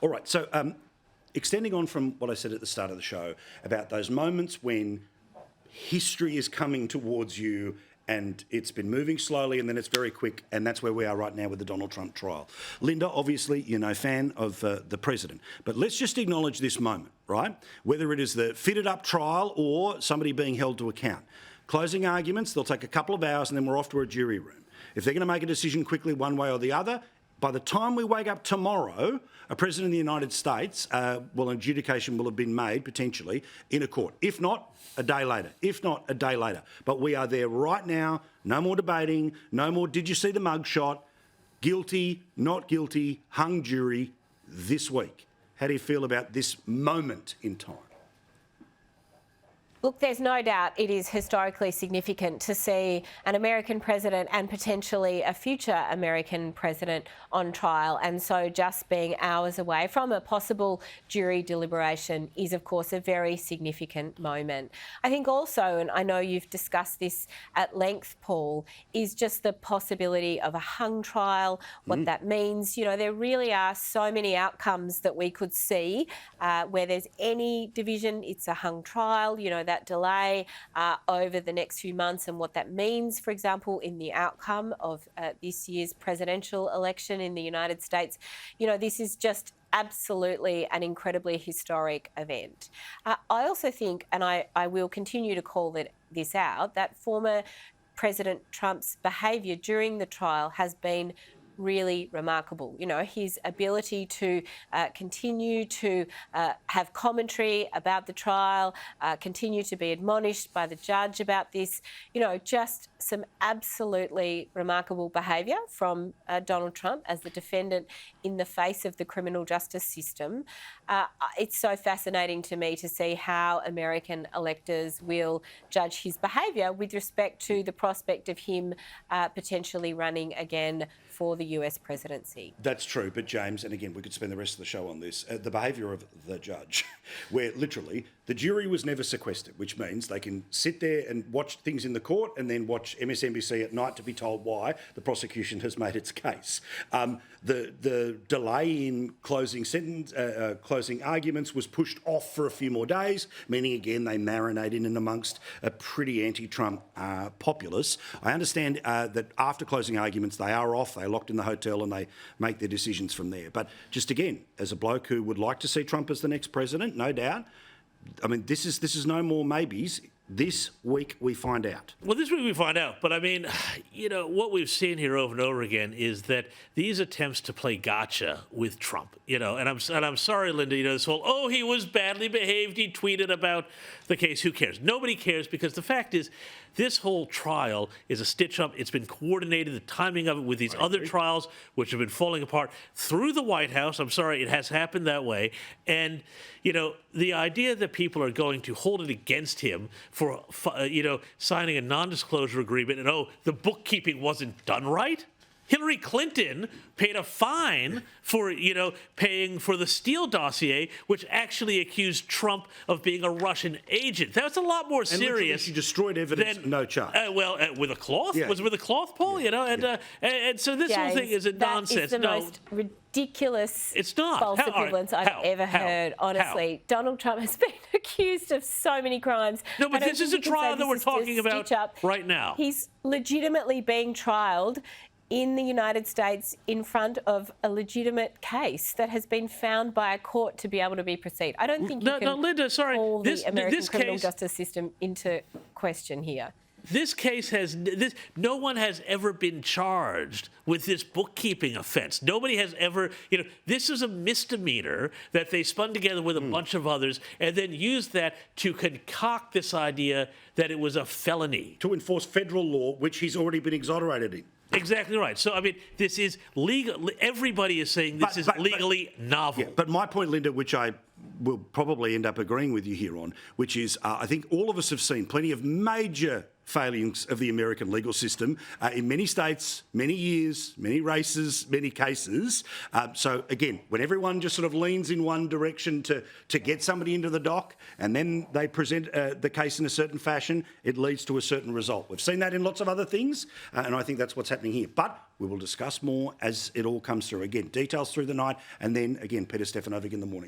All right, so extending on from what I said at the start of the show about those moments when history is coming towards you and it's been moving slowly and then it's very quick, and that's where we are right now with the Donald Trump trial. Linda, obviously, you're no fan of the president, but let's just acknowledge this moment, right? Whether it is the fitted up trial or somebody being held to account. Closing arguments, they'll take a couple of hours and then we're off to a jury room. If they're going to make a decision quickly one way or the other, by the time we wake up tomorrow, a president of the United States, an adjudication will have been made, potentially, in a court. If not, a day later. If not, a day later. But we are there right now. No more debating. No more, did you see the mugshot? Guilty, not guilty, hung jury this week. How do you feel about this moment in time? Look, there's no doubt it is historically significant to see an American president and potentially a future American president on trial. And so just being hours away from a possible jury deliberation is, of course, a very significant moment. I think also, and I know you've discussed this at length, Paul, is just the possibility of a hung trial, what that means. You know, there really are so many outcomes that we could see where there's any division, it's a hung trial. You know, that delay over the next few months and what that means, for example, in the outcome of this year's presidential election in the United States. You know, this is just absolutely an incredibly historic event. I also think, and I will continue to call this out, that former President Trump's behaviour during the trial has been really remarkable. You know, his ability to continue to have commentary about the trial, continue to be admonished by the judge about this, you know, just some absolutely remarkable behaviour from Donald Trump as the defendant in the face of the criminal justice system. It's so fascinating to me to see how American electors will judge his behaviour with respect to the prospect of him potentially running again for the US presidency. That's true, but James, and again, we could spend the rest of the show on this, the behaviour of the judge, where literally the jury was never sequestered, which means they can sit there and watch things in the court and then watch MSNBC at night to be told why the prosecution has made its case. The delay in closing arguments was pushed off for a few more days, meaning again they marinate in and amongst a pretty anti-Trump populace. I understand that after closing arguments they are off, they're locked in the hotel and they make their decisions from there. But just again, as a bloke who would like to see Trump as the next president, no doubt, I mean, this is no more maybes. This week we find out. Well, this week we find out. But I mean, you know, what we've seen here over and over again is that these attempts to play gotcha with Trump, you know, and I'm sorry, Linda, you know, this whole, he was badly behaved, he tweeted about the case. Who cares? Nobody cares, because the fact is, this whole trial is a stitch-up. It's been coordinated, the timing of it, with these other trials, which have been falling apart through the White House. I'm sorry, it has happened that way. And, you know, the idea that people are going to hold it against him for, you know, signing a non-disclosure agreement and, the bookkeeping wasn't done right. Hillary Clinton paid a fine for, you know, paying for the Steele dossier, which actually accused Trump of being a Russian agent. That's a lot more serious. She destroyed evidence, no charge. With a cloth? Yeah. Was it with a cloth, Paul? You know, and so this whole thing is a nonsense. That is the most ridiculous false equivalence I've ever heard, honestly. How? Donald Trump has been accused of so many crimes. No, but this is a trial that we're talking about right now. He's legitimately being trialed in the United States in front of a legitimate case that has been found by a court to be able to be proceed. I don't think you can Linda, sorry. call the American criminal justice system into question here. This case no one has ever been charged with this bookkeeping offense. Nobody has ever, you know, this is a misdemeanor that they spun together with a bunch of others and then used that to concoct this idea that it was a felony. To enforce federal law, which he's already been exonerated in. Exactly right. So, I mean, this is legal. Everybody is saying this is legally novel. Yeah, but my point, Linda, which I will probably end up agreeing with you here on, which is I think all of us have seen plenty of major failings of the American legal system in many states, many years, many races, many cases. So again, when everyone just sort of leans in one direction to get somebody into the dock and then they present the case in a certain fashion, it leads to a certain result. We've seen that in lots of other things, and I think that's what's happening here. But we will discuss more as it all comes through. Again, details through the night, and then again, Peter Stefanovic in the morning.